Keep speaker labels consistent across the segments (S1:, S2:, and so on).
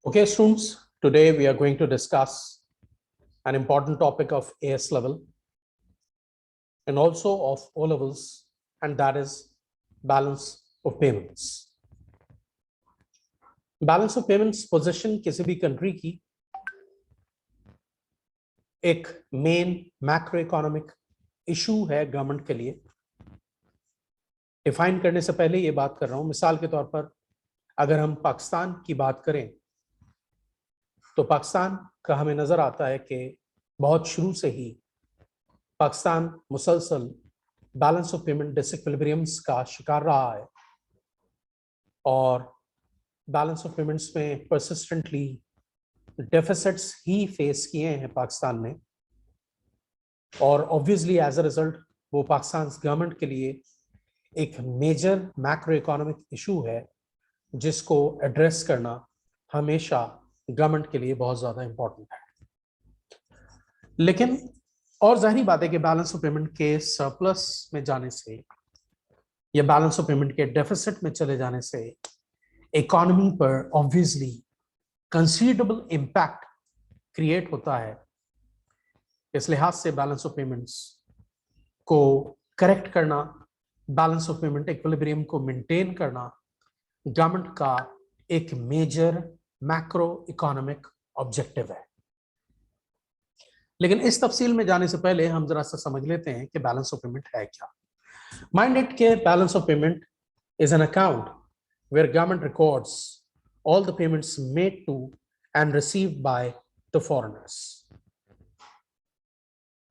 S1: Okay, students, today we are going to discuss an important topic of AS level and also of O levels, and that is balance of payments. Balance of payments position किसी भी country की एक main macro economic issue है government के लिए। Define करने से पहले ये बात कर रहा हूं, मिसाल के तौर पर अगर हम पाकिस्तान की बात करें तो पाकिस्तान का हमें नजर आता है कि बहुत शुरू से ही पाकिस्तान मुसलसल बैलेंस ऑफ पेमेंट डिसइक्विलिब्रियम्स का शिकार रहा है और बैलेंस ऑफ पेमेंट्स में परसिस्टेंटली डेफिसिट्स ही फेस किए हैं पाकिस्तान में, और ऑब्वियसली एज अ रिजल्ट वो पाकिस्तान गवर्नमेंट के लिए एक मेजर मैक्रो इकोनॉमिक इशू है जिसको एड्रेस करना हमेशा गवर्नमेंट के लिए बहुत ज्यादा इंपॉर्टेंट है। लेकिन और जाहिर बात है कि बैलेंस ऑफ पेमेंट के सरप्लस में जाने से या बैलेंस ऑफ पेमेंट के डेफिसिट में चले जाने से इकोनॉमी पर ऑब्वियसली कंसीडरेबल इम्पैक्ट क्रिएट होता है। इस लिहाज से बैलेंस ऑफ पेमेंट्स को करेक्ट करना, बैलेंस ऑफ पेमेंट इक्विलिब्रियम को मेंटेन करना गवर्नमेंट का एक मेजर मैक्रो इकोनॉमिक ऑब्जेक्टिव है। लेकिन इस तफसील में जाने से पहले हम जरा सा समझ लेते हैं कि बैलेंस ऑफ पेमेंट है क्या। माइंड इट के balance of payment is an account where government records all the payments made to and received by the foreigners.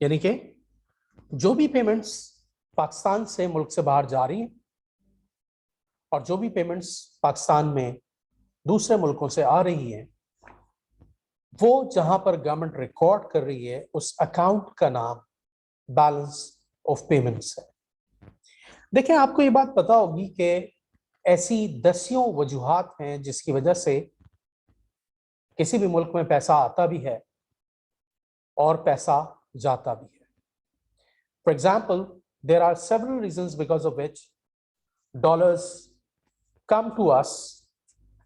S1: यानी कि जो भी पेमेंट्स पाकिस्तान से मुल्क से बाहर जा रही हैं और जो भी पेमेंट्स पाकिस्तान में दूसरे मुल्कों से आ रही हैं, वो जहां पर गवर्नमेंट रिकॉर्ड कर रही है उस अकाउंट का नाम बैलेंस ऑफ पेमेंट्स है। देखिए, आपको ये बात पता होगी कि ऐसी दसियों वजूहात हैं जिसकी वजह से किसी भी मुल्क में पैसा आता भी है और पैसा जाता भी है। For example, there are several reasons because of which dollars come to us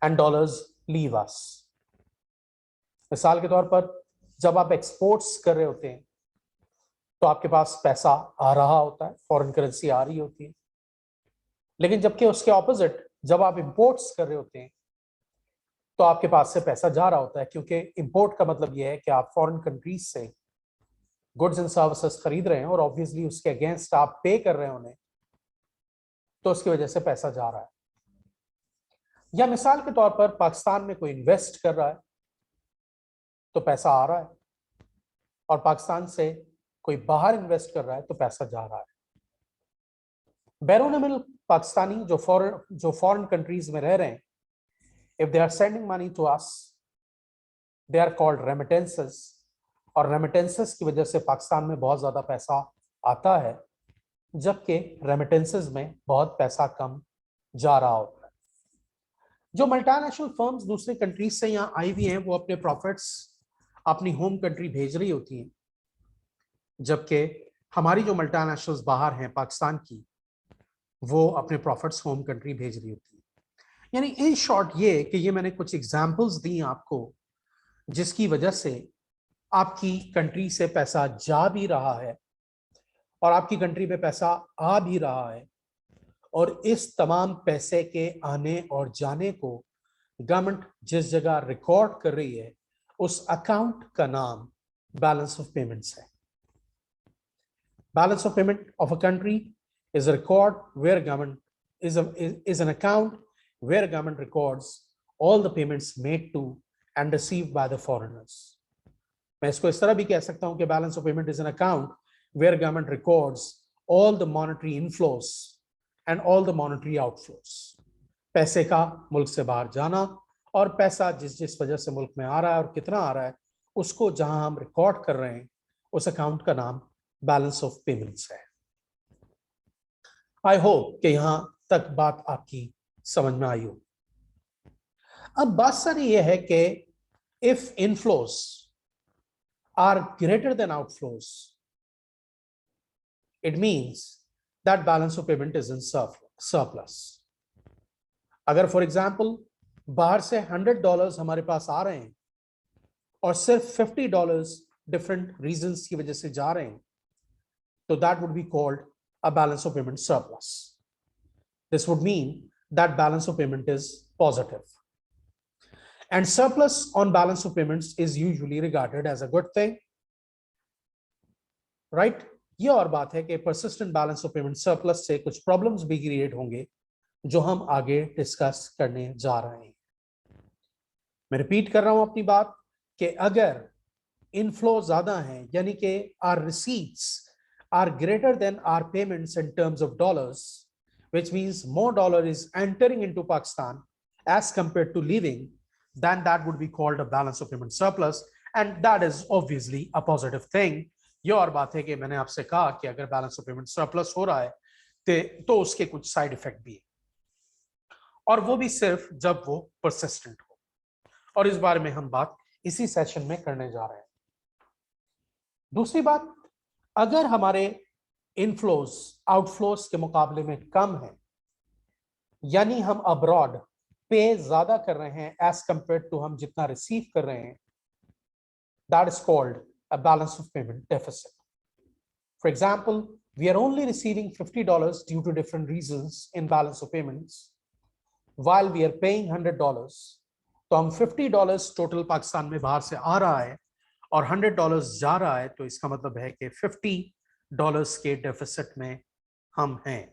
S1: and dollars leave us. मिसाल के तौर पर जब आप एक्सपोर्ट्स कर रहे होते हैं तो आपके पास पैसा आ रहा होता है, फॉरेन करेंसी आ रही होती है। लेकिन जबकि उसके ऑपोजिट जब आप इंपोर्ट्स कर रहे होते हैं तो आपके पास से पैसा जा रहा होता है, क्योंकि इंपोर्ट का मतलब यह है कि आप फॉरेन कंट्रीज से गुड्स एंड सर्विसेज खरीद रहे हैं और ऑब्वियसली उसके अगेंस्ट आप पे कर रहे हैं उन्हें, तो उसकी वजह से पैसा जा रहा है। या मिसाल के तौर पर पाकिस्तान में कोई इन्वेस्ट कर रहा है तो पैसा आ रहा है, और पाकिस्तान से कोई बाहर इन्वेस्ट कर रहा है तो पैसा जा रहा है। बैरून मुल्क पाकिस्तानी जो फॉरेन कंट्रीज में रह रहे हैं, if they are sending money to us, they are called remittances, और रेमिटेंसेस की वजह से पाकिस्तान में बहुत ज्यादा पैसा आता है, जबकि रेमिटेंसेस में बहुत पैसा कम जा रहा होता है। जो मल्टीनेशनल फर्म्स दूसरी कंट्रीज से यहाँ आई हुई हैं, वो अपने प्रॉफिट्स अपनी होम कंट्री भेज रही होती हैं, जबकि हमारी जो मल्टीनेशनल्स बाहर हैं पाकिस्तान की, वो अपने प्रॉफिट्स होम कंट्री भेज रही होती है। यानी इन शॉर्ट ये कि ये मैंने कुछ एग्जांपल्स दी आपको जिसकी वजह से आपकी कंट्री से पैसा जा भी रहा है और आपकी कंट्री में पैसा आ भी रहा है, और इस तमाम पैसे के आने और जाने को गवर्नमेंट जिस जगह रिकॉर्ड कर रही है उस अकाउंट का नाम बैलेंस ऑफ पेमेंट्स है। Balance of payment of a country is a record where government is an account where government records all the payments made to and received by the foreigners. मैं इसको इस तरह भी कह सकता हूं कि balance of payment is an account where government records all the monetary inflows and all the monetary outflows. पैसे का मुल्क से बाहर जाना और पैसा जिस जिस वजह से मुल्क में आ रहा है और कितना आ रहा है उसको जहां हम रिकॉर्ड कर रहे हैं उस अकाउंट का नाम बैलेंस ऑफ पेमेंट्स है। आई होप कि यहां तक बात आपकी समझ में आई हो। अब बात सारी यह है कि if inflows are greater than outflows, it means that balance of payment is in surplus. अगर फॉर एग्जांपल बाहर से $100 हमारे पास आ रहे हैं और सिर्फ $50 डिफरेंट रीजंस की वजह से जा रहे हैं, तो that would be called a balance of payment surplus. This would mean that balance of payment is positive. And surplus on balance of payments is usually regarded as a good thing, right? ये और बात है कि persistent balance of payment surplus से कुछ problems भी create होंगे जो हम आगे डिस्कस करने जा रहे हैं. मैं रिपीट कर रहा हूं अपनी बात कि अगर इनफ्लो ज्यादा है, यानी कि our receipts are greater than our payments in terms of dollars, which means more dollar is entering into Pakistan as compared to leaving, then that would be called a balance of payment surplus, and that is obviously a positive thing. ये और बात है कि मैंने आपसे कहा कि अगर बैलेंस ऑफ पेमेंट सरप्लस हो रहा है तो उसके कुछ साइड इफेक्ट भी है, और वो भी सिर्फ जब वो परसिस्टेंट हो, और इस बारे में हम बात इसी सेशन में करने जा रहे हैं. दूसरी बात, अगर हमारे इनफ्लोज आउटफ्लोज के मुकाबले में कम है, यानी हम अब्रॉड पे ज्यादा कर रहे हैं एज कंपेयर टू हम जितना रिसीव कर रहे हैं, that is called a balance of payment deficit. For example, we are only receiving $50 due to different reasons in balance of payments while we are paying $100. तो हम $50 टोटल पाकिस्तान में बाहर से आ रहा है और $100 जा रहा है, तो इसका मतलब है कि $50 के डेफिसिट में हम हैं.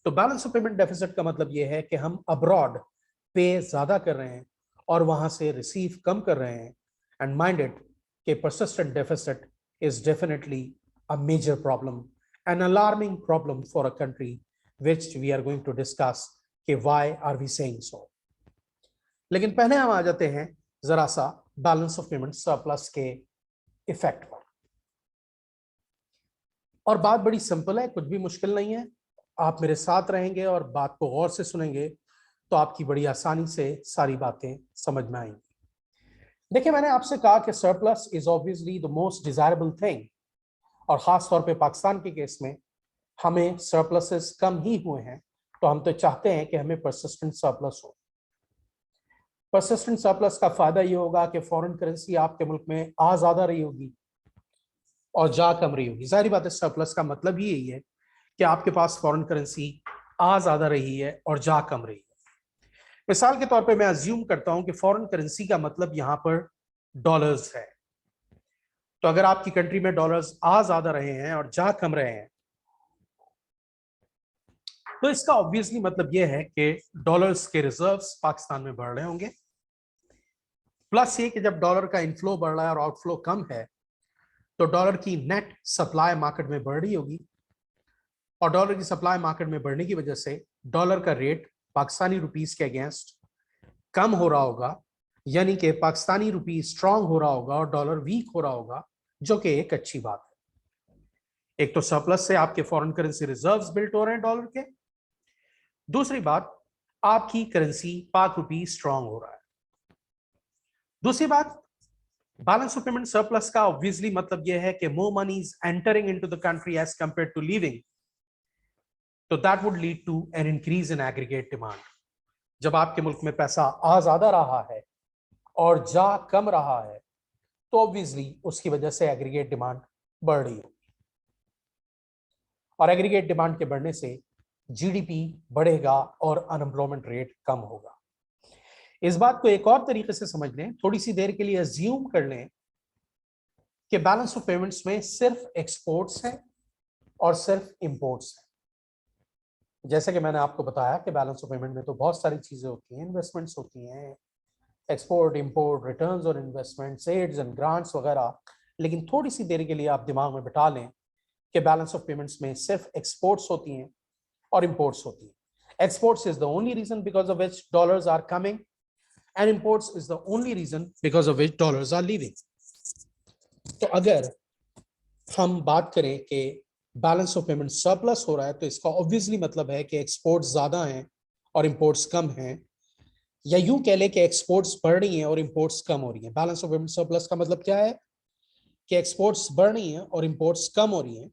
S1: तो बैलेंस ऑफ पेमेंट डेफिसिट का मतलब यह है कि हम अब्रॉड पे ज्यादा कर रहे हैं और वहां से रिसीव कम कर रहे हैं. एंड माइंड इट कि persistent deficit is definitely a major problem, an alarming problem for a country, which we are going to discuss कि why are we saying so. लेकिन पहले हम आ जाते हैं जरा सा बैलेंस ऑफ पेमेंट सरप्लस के इफेक्ट पर. और बात बड़ी सिंपल है, कुछ भी मुश्किल नहीं है. आप मेरे साथ रहेंगे और बात को गौर से सुनेंगे तो आपकी बड़ी आसानी से सारी बातें समझ में आएंगी. देखिए, मैंने आपसे कहा कि surplus is obviously the most desirable thing, और खास तौर पे पाकिस्तान के केस में हमें सरप्लसेस कम ही हुए हैं, तो हम तो चाहते हैं कि हमें परसिस्टेंट सरप्लस हो. परसिस्टेंट सरप्लस का फायदा ये होगा कि फॉरेन करेंसी आपके मुल्क में आ ज्यादा रही होगी और जा कम रही होगी. जाहिर बात है, सरप्लस का मतलब ही यही है कि आपके पास फॉरेन करेंसी आ ज्यादा रही है और जा कम रही है. मिसाल के तौर पे मैं अज्यूम करता हूं कि फॉरेन करेंसी का मतलब यहां पर डॉलर्स है. तो अगर आपकी कंट्री में डॉलर्स आ ज्यादा रहे हैं और जा कम रहे हैं, तो इसका ऑब्वियसली मतलब यह है कि डॉलर्स के रिजर्व्स पाकिस्तान में बढ़ रहे होंगे. प्लस ये कि जब डॉलर का इनफ्लो बढ़ रहा है और आउटफ्लो कम है, तो डॉलर की नेट सप्लाई मार्केट में बढ़ रही होगी, और डॉलर की सप्लाई मार्केट में बढ़ने की वजह से डॉलर का रेट पाकिस्तानी रुपीस के अगेंस्ट कम हो रहा होगा, यानी कि पाकिस्तानी रुपी स्ट्रांग हो रहा होगा और डॉलर वीक हो रहा होगा, जो कि एक अच्छी बात है. एक तो सरप्लस से आपके फॉरेन करेंसी रिजर्व्स बिल्ट हो रहे हैं डॉलर के. दूसरी बात, आपकी करेंसी पाक रुपी स्ट्रांग हो रहा है. दूसरी बात, बैलेंस ऑफ पेमेंट सरप्लस का ऑब्वियसली मतलब यह है कि more money is entering into the country as compare to leaving, तो that would lead to an increase in aggregate demand. जब आपके मुल्क में पैसा आ ज्यादा रहा है और जा कम रहा है, तो ऑब्वियसली उसकी वजह से एग्रीगेट डिमांड बढ़ रही होगी, और एग्रीगेट डिमांड के बढ़ने से जीडीपी बढ़ेगा और अनएम्प्लॉयमेंट रेट कम होगा. इस बात को एक और तरीके से समझ लें, थोड़ी सी देर के लिए अज्यूम कर लें कि बैलेंस ऑफ पेमेंट्स में सिर्फ एक्सपोर्ट्स हैं और सिर्फ इंपोर्ट्स हैं. जैसे कि मैंने आपको बताया कि बैलेंस ऑफ पेमेंट में तो बहुत सारी चीजें होती हैं, इन्वेस्टमेंट्स होती हैं, एक्सपोर्ट, इंपोर्ट, रिटर्न्स और इन्वेस्टमेंट्स, एड्स एंड ग्रांट्स वगैरह. लेकिन थोड़ी सी देर के लिए आप दिमाग में बिठा लें कि बैलेंस ऑफ पेमेंट्स में सिर्फ एक्सपोर्ट्स होती हैं और इंपोर्ट्स होती हैं. Exports is the only reason because of which dollars are coming, and imports is the only reason because of which dollars are leaving. तो अगर हम बात करें कि बैलेंस ऑफ पेमेंट सरप्लस हो रहा है, तो इसका ऑब्वियसली मतलब है कि एक्सपोर्ट्स ज्यादा हैं और इंपोर्ट्स कम हैं, या यूं कह लें कि एक्सपोर्ट्स बढ़ रही हैं और इंपोर्ट्स कम हो रही हैं. बैलेंस ऑफ पेमेंट सरप्लस का मतलब क्या है कि एक्सपोर्ट्स बढ़ रही हैं और इंपोर्ट्स कम हो रही हैं.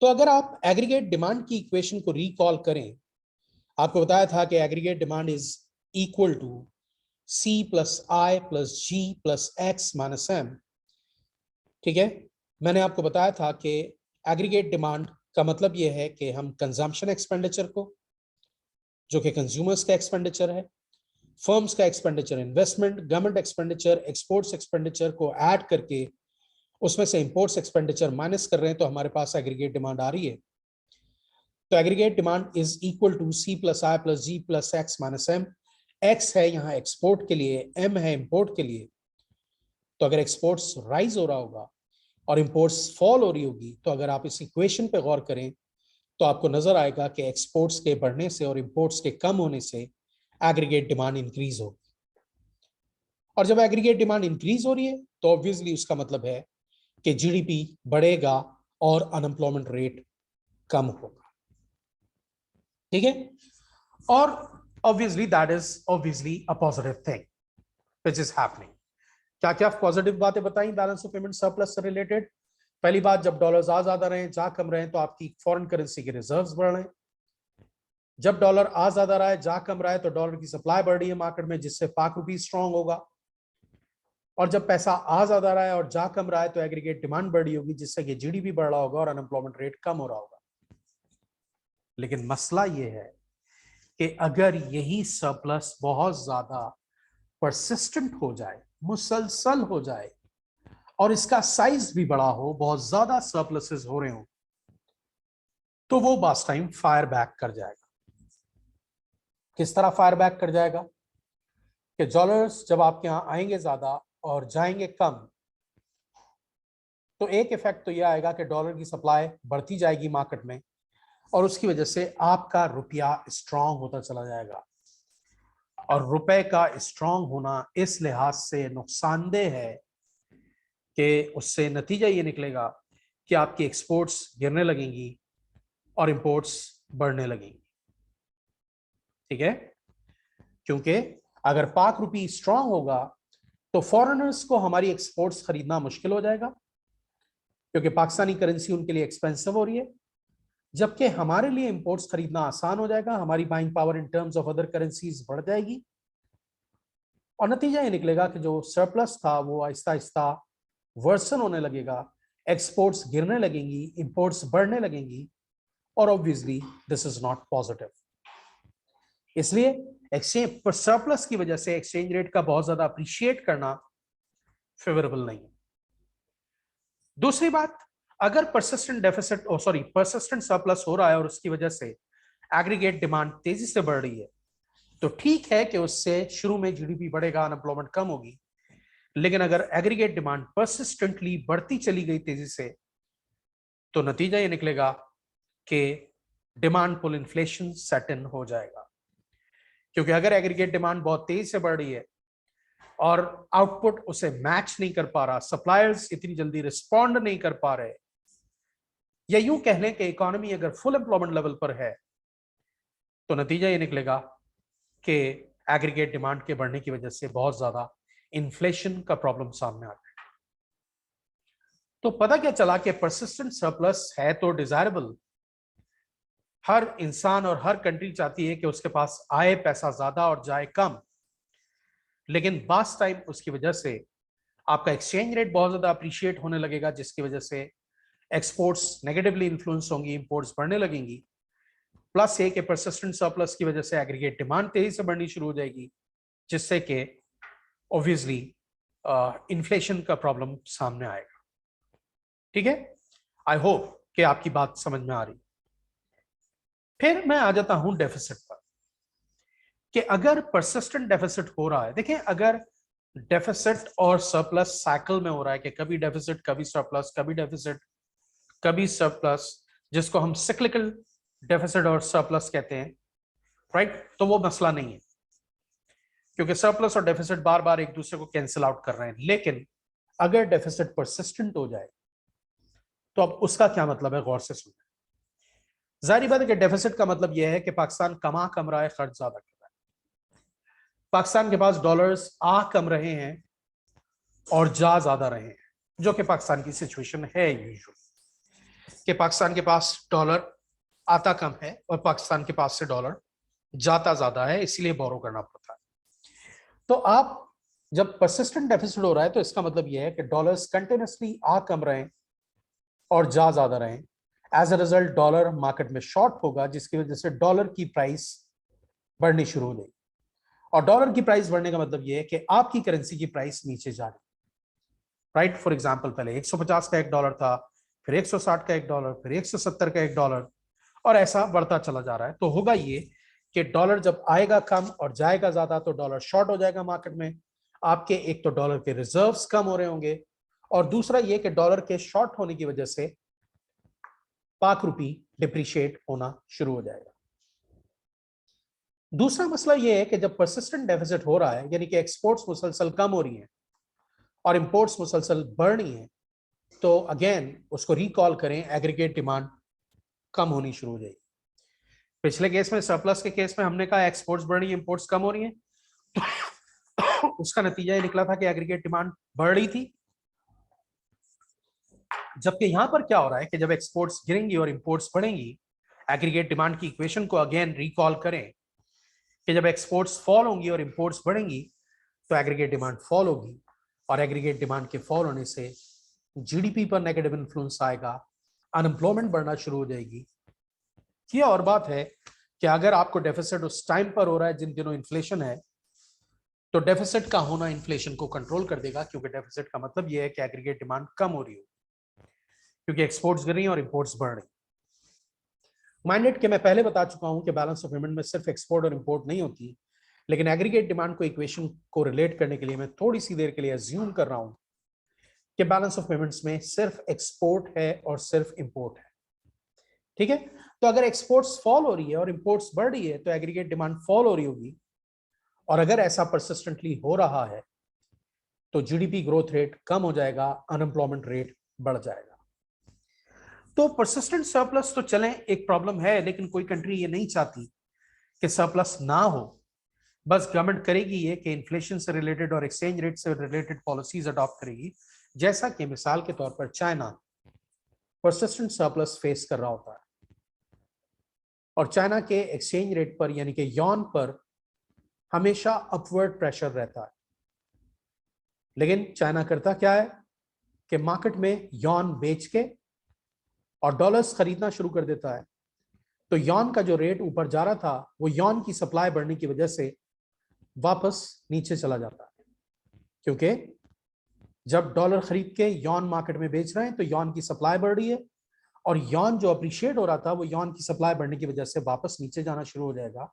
S1: तो अगर आप एग्रीगेट डिमांड की इक्वेशन को रिकॉल करें, आपको बताया था कि aggregate demand is equal to C plus I plus G plus X minus M। ठीक है, मैंने आपको बताया था कि एग्रीगेट डिमांड का मतलब यह है कि हम कंजम्पशन एक्सपेंडिचर को, जो कि कंज्यूमर्स का एक्सपेंडिचर है, फर्म्स का expenditure, investment, government expenditure, exports expenditure को ऐड करके उसमें से इंपोर्ट्स एक्सपेंडिचर माइनस कर रहे हैं, तो हमारे पास एग्रीगेट डिमांड आ रही है। तो aggregate demand is equal to C plus I plus G plus X minus M। X है यहाँ एक्सपोर्ट के लिए, M है इंपोर्ट के लिए। तो अगर एक्सपोर्ट्स राइज हो रहा होगा और इंपोर्ट्स फॉल हो रही होगी, तो अगर आप इस इक्वेशन पे गौर करें तो आपको नजर आएगा कि एक्सपोर्ट्स के बढ़ने से और इंपोर्ट्स के कम होने से एग्रीगेट डिमांड इंक्रीज होगी। और जब एग्रीगेट डिमांड इंक्रीज हो रही है तो ऑब्वियसली उसका मतलब है कि जीडीपी बढ़ेगा और अनएम्प्लॉयमेंट रेट कम होगा। ठीक है, और obviously that is obviously a positive thing which is happening. क्या क्या पॉजिटिव बातें बताई बैलेंस ऑफ पेमेंट सरप्लस से रिलेटेड? पहली बात, जब डॉलर्स आ ज्यादा रहे जा कम रहे तो आपकी फॉरेन करेंसी के रिजर्व्स बढ़ रहे हैं। जब डॉलर आ ज्यादा रहा है जा कम रहा है तो डॉलर की सप्लाई बढ़ रही है मार्केट में, जिससे पाक रुपी स्ट्रांग होगा। और जब पैसा आ ज्यादा रहा है और जा कम रहा है तो एग्रीगेट डिमांड बढ़ रही होगी, जिससे कि जीडीपी बढ़ रहा होगा और अनएम्प्लॉयमेंट रेट कम हो रहा होगा। लेकिन मसला यह है कि अगर यही सरप्लस बहुत ज्यादा परसिस्टेंट हो जाए, मुसलसल हो जाए और इसका साइज भी बड़ा हो, बहुत ज्यादा सरप्लसेस हो रहे हो, तो वो बास टाइम फायर बैक कर जाएगा। किस तरह फायर बैक कर जाएगा? कि डॉलर्स जब आपके यहां आएंगे ज्यादा और जाएंगे कम, तो एक इफेक्ट तो यह आएगा कि डॉलर की सप्लाई बढ़ती जाएगी मार्केट में और उसकी वजह से आपका रुपया स्ट्रांग होता चला जाएगा। और रुपए का स्ट्रांग होना इस लिहाज से नुकसानदेह है कि उससे नतीजा ये निकलेगा कि आपकी एक्सपोर्ट्स गिरने लगेंगी और इंपोर्ट्स बढ़ने लगेंगी। ठीक है, क्योंकि अगर पाक रुपी स्ट्रांग होगा तो फॉरेनर्स को हमारी एक्सपोर्ट्स खरीदना मुश्किल हो जाएगा, क्योंकि पाकिस्तानी करेंसी उनके लिए एक्सपेंसिव हो रही है, जबकि हमारे लिए इंपोर्ट्स खरीदना आसान हो जाएगा। हमारी buying power in terms of other currencies बढ़ जाएगी और नतीजा ये निकलेगा कि जो सरप्लस था वो आहिस्ता आहिस्ता वर्सन होने लगेगा, एक्सपोर्ट्स गिरने लगेंगी, इंपोर्ट्स बढ़ने लगेंगी, और obviously this is not positive. इसलिए एक्सचेंज पर सरप्लस की वजह से एक्सचेंज रेट का बहुत ज्यादा अप्रिशिएट करना फेवरेबल नहीं है। दूसरी बात, अगर परसिस्टेंट डेफिसिट परसिस्टेंट सरप्लस हो रहा है और उसकी वजह से एग्रीगेट डिमांड तेजी से बढ़ रही है, तो ठीक है कि उससे शुरू में जीडीपी बढ़ेगा, अनएम्प्लॉयमेंट कम होगी। लेकिन अगर एग्रीगेट डिमांड परसिस्टेंटली बढ़ती चली गई तेजी से, तो नतीजा ये निकलेगा कि डिमांड पुल इन्फ्लेशन सेट इन हो जाएगा। क्योंकि अगर एग्रीगेट डिमांड बहुत तेजी से बढ़ रही है और आउटपुट उसे मैच नहीं कर पा रहा, सप्लायर्स इतनी जल्दी रिस्पॉन्ड नहीं कर पा रहे, या यूं कह लें कि इकोनॉमी अगर फुल एम्प्लॉयमेंट लेवल पर है, तो नतीजा ये निकलेगा कि एग्रीगेट डिमांड के बढ़ने की वजह से बहुत ज्यादा इन्फ्लेशन का प्रॉब्लम सामने आ गया। तो पता क्या चला कि परसिस्टेंट सरप्लस है तो डिजायरेबल, हर इंसान और हर कंट्री चाहती है कि उसके पास आए पैसा ज्यादा और जाए कम, लेकिन बास टाइम उसकी वजह से आपका एक्सचेंज रेट बहुत ज्यादा अप्रिशिएट होने लगेगा, जिसकी वजह से एक्सपोर्ट्स नेगेटिवली इन्फ्लुएंस होंगी, इंपोर्ट्स बढ़ने लगेंगी। प्लस ये कि परसिस्टेंट सरप्लस की वजह से एग्रीगेट डिमांड तेजी से बढ़नी शुरू हो जाएगी, जिससे कि ऑब्वियसली इन्फ्लेशन का प्रॉब्लम सामने आएगा। ठीक है, आई होप कि आपकी बात समझ में आ रही। फिर मैं आ जाता हूं डेफिसिट पर, कि अगर परसिस्टेंट डेफिसिट हो रहा है, देखिए अगर डेफिसिट और सरप्लस साइकिल में हो रहा है कि कभी डेफिसिट कभी सरप्लस, कभी डेफिसिट कभी सरप्लस, जिसको हम सिक्लिकल डेफिसिट और सरप्लस कहते हैं, राइट, तो वो मसला नहीं है, क्योंकि सरप्लस और डेफिसिट बार बार एक दूसरे को कैंसिल आउट कर रहे हैं। लेकिन अगर डेफिसिट परसिस्टेंट हो जाए तो अब उसका क्या मतलब है, गौर से सुनिए। जाहिर बात है कि डेफिसिट का मतलब यह है कि पाकिस्तान कमा कम रहा है, खर्च ज्यादा कर रहा है। पाकिस्तान के पास डॉलर्स आ कम रहे हैं और जा ज्यादा रहे हैं, जो कि पाकिस्तान की सिचुएशन है यूजुअली, कि पाकिस्तान के पास डॉलर आता कम है और पाकिस्तान के पास से डॉलर जाता ज्यादा है, इसलिए बोरो करना पड़ता है। तो आप जब परसिस्टेंट डेफिसिट हो रहा है तो इसका मतलब यह है कि डॉलर्स कंटिन्यूसली आ कम रहे और जा ज्यादा रहे। As a result dollar market में शॉर्ट होगा, जिसकी वजह से डॉलर की प्राइस बढ़नी शुरू हो जाएगी। और डॉलर की प्राइस बढ़ने का मतलब यह है कि आपकी करेंसी की प्राइस नीचे जा रही, राइट। फॉर एग्जांपल पहले 150 का $1 था, फिर 160 का $1, फिर 170 का $1, और ऐसा बढ़ता चला जा रहा है। तो होगा ये कि डॉलर जब आएगा कम और जाएगा ज्यादा तो डॉलर शॉर्ट हो जाएगा मार्केट में। आपके एक तो डॉलर के रिजर्व्स कम हो रहे होंगे, और दूसरा ये कि डॉलर के शॉर्ट होने की वजह से पाक रुपी डिप्रिशिएट होना शुरू हो जाएगा। दूसरा मसला यह है कि जब परसिस्टेंट डेफिसिट हो रहा है, यानी कि एक्सपोर्ट्स मुसलसल कम हो रही हैं और इंपोर्ट्स मुसलसल बढ़ रही हैं, तो अगेन उसको रिकॉल करें, एग्रीगेट डिमांड कम होनी शुरू हो जाएगी। पिछले केस में, सरप्लस के केस में, हमने कहा एक्सपोर्ट्स बढ़ रही है, इंपोर्ट्स कम हो रही हैं, तो उसका नतीजा ये निकला था कि एग्रीगेट डिमांड बढ़ रही थी। जबकि यहां पर क्या हो रहा है कि जब एक्सपोर्ट्स गिरेंगी और इंपोर्ट्स बढ़ेंगी, एग्रीगेट डिमांड की इक्वेशन को अगेन रिकॉल करें कि जब एक्सपोर्ट्स फॉल होंगी और इंपोर्ट्स बढ़ेंगी तो एग्रीगेट डिमांड फॉल होगी, और एग्रीगेट डिमांड के फॉल होने से जीडीपी पर नेगेटिव इन्फ्लुएंस आएगा, अनएम्प्लॉयमेंट बढ़ना शुरू हो जाएगी। ये और बात है कि अगर आपको डेफिसिट उस टाइम पर हो रहा है जिन दिनों इन्फ्लेशन है, तो डेफिसिट का होना इन्फ्लेशन को कंट्रोल कर देगा, क्योंकि डेफिसिट का मतलब यह है कि एग्रीगेट डिमांड कम हो रही हो, क्योंकि एक्सपोर्ट्स गिर रही हैं और इंपोर्ट्स बढ़ रही। माइंडेड कि मैं पहले बता चुका हूं कि बैलेंस ऑफ पेमेंट में सिर्फ एक्सपोर्ट और इंपोर्ट नहीं होती, लेकिन एग्रीगेट डिमांड को इक्वेशन को रिलेट करने के लिए मैं थोड़ी सी देर के लिए अज्यूम कर रहा हूं कि बैलेंस ऑफ पेमेंट्स में सिर्फ एक्सपोर्ट है और सिर्फ इंपोर्ट है। ठीक है, तो अगर एक्सपोर्ट्स फॉल हो रही है और इंपोर्ट्स बढ़ रही है तो एग्रीगेट डिमांड फॉल हो रही होगी, और अगर ऐसा परसिस्टेंटली हो रहा है तो जीडीपी ग्रोथ रेट कम हो जाएगा, अनएम्प्लॉयमेंट रेट बढ़ जाएगा। तो परसिस्टेंट सरप्लस तो चलें एक प्रॉब्लम है, लेकिन कोई कंट्री ये नहीं चाहती कि सरप्लस ना हो। बस गवर्नमेंट करेगी ये कि इन्फ्लेशन से रिलेटेड और एक्सचेंज रेट से रिलेटेड पॉलिसीज अडॉप्ट करेगी, जैसा कि मिसाल के तौर पर चाइना परसिस्टेंट सरप्लस फेस कर रहा होता है, और चाइना के एक्सचेंज रेट पर यानी कि यॉन पर हमेशा अपवर्ड प्रेशर रहता है। लेकिन चाइना करता क्या है कि मार्केट में यॉन बेच के और डॉलर्स खरीदना शुरू कर देता है। तो यॉन का जो रेट ऊपर जा रहा था, वो यॉन की सप्लाई बढ़ने की वजह से वापस नीचे चला जाता है, क्योंकि जब डॉलर खरीद के यॉन मार्केट में बेच रहे हैं तो यॉन की सप्लाई बढ़ रही है, और यॉन जो अप्रिशिएट हो रहा था वो यॉन की सप्लाई बढ़ने की वजह से वापस नीचे जाना शुरू हो जाएगा।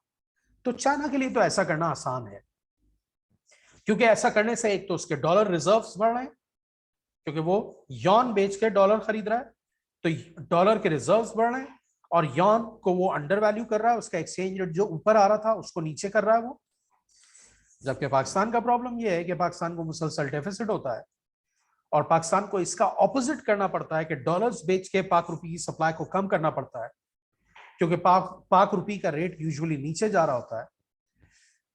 S1: तो चाइना के लिए तो ऐसा करना आसान है, क्योंकि ऐसा करने से एक तो उसके डॉलर रिजर्व्स बढ़ रहे हैं, क्योंकि वो यॉन बेच के डॉलर खरीद रहा है, तो डॉलर के रिजर्व्स बढ़ रहे हैं, और यॉन को वो अंडर वैल्यू कर रहा है, उसका एक्सचेंज रेट जो ऊपर आ रहा था उसको नीचे कर रहा है वो। जबकि पाकिस्तान का प्रॉब्लम ये है कि पाकिस्तान को मुसलसल डेफिसिट होता है, और पाकिस्तान को इसका ऑपोजिट करना पड़ता है कि डॉलर्स बेच के पाक रुपी की सप्लाई को कम करना पड़ता है, क्योंकि पाक रुपी का रेट यूजुअली नीचे जा रहा होता है।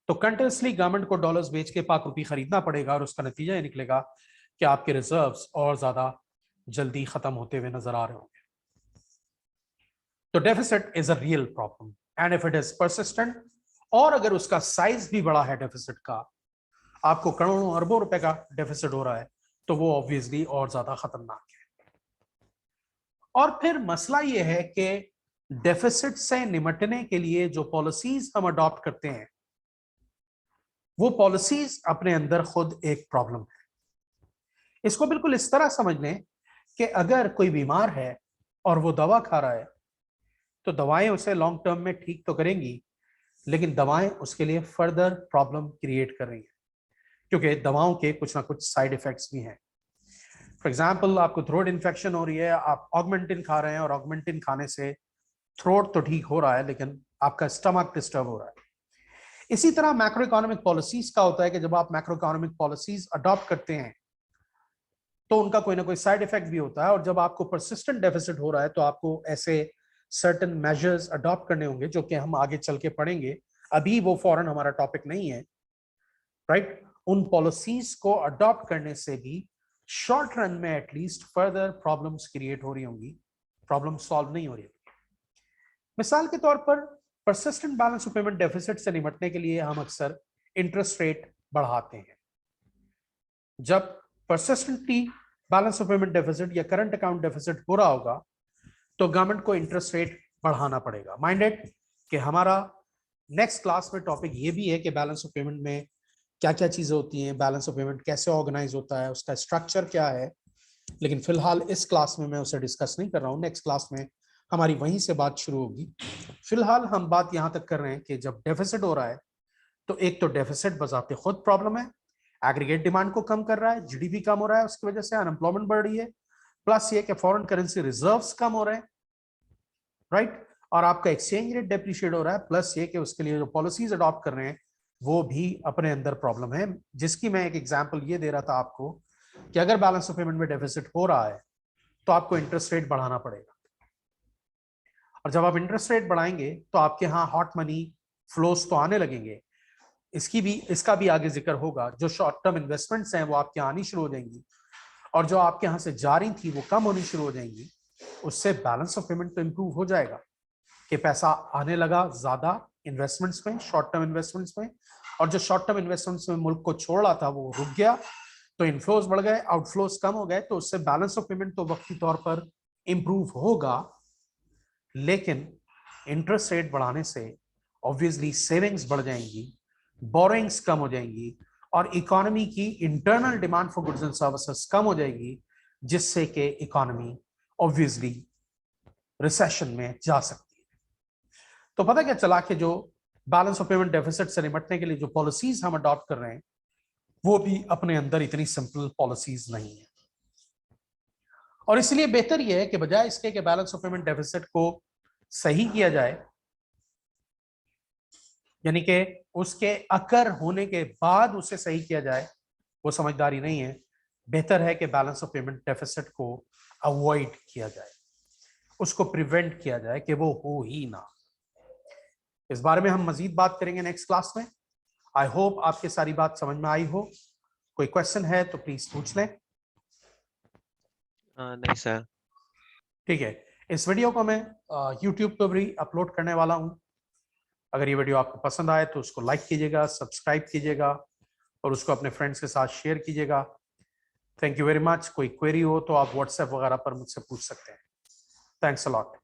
S1: तो कंटिन्यूसली गवर्नमेंट को डॉलर्स बेच के पाक रुपी खरीदना पड़ेगा, और उसका नतीजा ये निकलेगा कि आपके रिजर्व्स और ज्यादा जल्दी खत्म होते हुए नजर आ रहे होंगे। तो deficit is a real problem, and if it is persistent, और अगर उसका साइज भी बड़ा है डेफिसिट का, आपको करोड़ों अरबों रुपए का डेफिसिट हो रहा है, तो वो ऑब्वियसली और ज्यादा खतरनाक है। और फिर मसला यह है कि डेफिसिट से निपटने के लिए जो पॉलिसीज हम अडॉप्ट करते हैं, वो पॉलिसीज अपने अंदर खुद एक प्रॉब्लम है। इसको बिल्कुल इस तरह समझ लें कि अगर कोई बीमार है और वो दवा खा रहा है, तो दवाएं उसे लॉन्ग टर्म में ठीक तो करेंगी, लेकिन दवाएं उसके लिए फर्दर प्रॉब्लम क्रिएट कर रही हैं, क्योंकि दवाओं के कुछ ना कुछ साइड इफेक्ट्स भी हैं। फॉर एग्जाम्पल, आपको थ्रोट इन्फेक्शन हो रही है, आप ऑगमेंटिन खा रहे हैं, और ऑगमेंटिन खाने से थ्रोट तो ठीक हो रहा है, लेकिन आपका स्टमक डिस्टर्ब हो रहा है। इसी तरह मैक्रो इकोनॉमिक पॉलिसीज का होता है कि जब आप मैक्रो इकोनॉमिक पॉलिसीज अडॉप्ट करते हैं तो उनका कोई ना कोई साइड इफेक्ट भी होता है, और जब आपको परसिस्टेंट डेफिसिट हो रहा है तो आपको ऐसे सर्टेन मेजर्स अडॉप्ट करने होंगे, जो कि हम आगे चल के पढ़ेंगे, अभी वो फौरन हमारा टॉपिक नहीं है, राइट। उन पॉलिसीज को अडॉप्ट करने से भी शॉर्ट रन में एटलीस्ट फर्दर प्रॉब्लम्स क्रिएट हो रही होंगी, प्रॉब्लम सॉल्व नहीं हो रही होगी। मिसाल के तौर पर persistent balance of payment deficit से निपटने के लिए हम अक्सर इंटरेस्ट रेट बढ़ाते हैं। जब persistently balance of payment deficit या करंट अकाउंट डेफिसिट हो रहा होगा तो गवर्नमेंट को इंटरेस्ट रेट बढ़ाना पड़ेगा। माइंडेड कि हमारा नेक्स्ट क्लास में टॉपिक ये भी है कि बैलेंस ऑफ पेमेंट में क्या क्या चीजें होती हैं, बैलेंस ऑफ पेमेंट कैसे ऑर्गेनाइज होता है, उसका स्ट्रक्चर क्या है, लेकिन फिलहाल इस क्लास में मैं उसे डिस्कस नहीं कर रहा हूँ। नेक्स्ट क्लास में हमारी वहीं से बात शुरू होगी। फिलहाल हम बात यहां तक कर रहे हैं कि जब डेफिसिट हो रहा है तो एक तो डेफिसिट बजाते खुद प्रॉब्लम है, एग्रीगेट डिमांड को कम कर रहा है, जीडीपी कम हो रहा है, उसकी वजह से अनएम्प्लॉयमेंट बढ़ रही है, प्लस ये कि फॉरेन करेंसी रिजर्व्स कम हो रहे हैं, राइट, और आपका एक्सचेंज रेट डेप्रिशिएट हो रहा है, प्लस ये कि उसके लिए जो पॉलिसीज अडॉप्ट कर रहे हैं वो भी अपने अंदर प्रॉब्लम है, जिसकी मैं एक एग्जांपल ये दे रहा था आपको कि अगर बैलेंस ऑफ पेमेंट में डेफिसिट हो रहा है तो आपको इंटरेस्ट रेट बढ़ाना पड़ेगा, और जब आप इंटरेस्ट रेट बढ़ाएंगे तो आपके यहाँ हॉट मनी फ्लोस तो आने लगेंगे। इसका भी आगे जिक्र होगा। जो शॉर्ट टर्म इन्वेस्टमेंट्स हैं वो आपके यहाँ आनी शुरू हो जाएंगी, और जो आपके यहाँ से जा रही थी वो कम होनी शुरू हो जाएंगी। उससे बैलेंस ऑफ पेमेंट तो इंप्रूव हो जाएगा कि पैसा आने लगा ज्यादा इन्वेस्टमेंट्स में, शॉर्ट टर्म इन्वेस्टमेंट्स में, और जो शॉर्ट टर्म इन्वेस्टमेंट्स में मुल्क को छोड़ रहा था वो रुक गया, तो इनफ्लोज बढ़ गए, आउटफ्लोज कम हो गए, तो उससे बैलेंस ऑफ पेमेंट तो वक्ती तौर पर इंप्रूव होगा, लेकिन इंटरेस्ट रेट बढ़ाने से ऑब्वियसली सेविंग्स बढ़ जाएंगी, बोरोइंग्स कम हो जाएंगी, और इकोनॉमी की internal demand for goods and services कम हो जाएगी, जिससे कि इकोनॉमी ऑब्वियसली रिसेशन में जा सकती है। तो पता क्या चला कि जो बैलेंस ऑफ पेमेंट डेफिसिट से निपटने के लिए जो पॉलिसीज हम अडॉप्ट कर रहे हैं वो भी अपने अंदर इतनी सिंपल पॉलिसीज नहीं है, और इसलिए बेहतर यह है कि बजाय इसके कि बैलेंस ऑफ पेमेंट डेफिसिट को सही किया जाए, यानी कि उसके अकर होने के बाद उसे सही किया जाए, वो समझदारी नहीं है। बेहतर है कि बैलेंस ऑफ पेमेंट डेफिसिट को अवॉइड किया जाए, उसको प्रिवेंट किया जाए कि वो हो ही ना। इस बारे में हम मजीद बात करेंगे नेक्स्ट क्लास में। आई होप आपके सारी बात समझ में आई हो। कोई क्वेश्चन है तो प्लीज पूछ लें।
S2: नहीं सर।
S1: ठीक है, इस वीडियो को मैं यूट्यूब पर भी अपलोड करने वाला हूं। अगर ये वीडियो आपको पसंद आए तो उसको लाइक कीजिएगा, सब्सक्राइब कीजिएगा, और उसको अपने फ्रेंड्स के साथ शेयर कीजिएगा। Thank you very much. कोई क्वेरी हो तो आप व्हाट्सएप वगैरह पर मुझसे पूछ सकते हैं। Thanks a lot.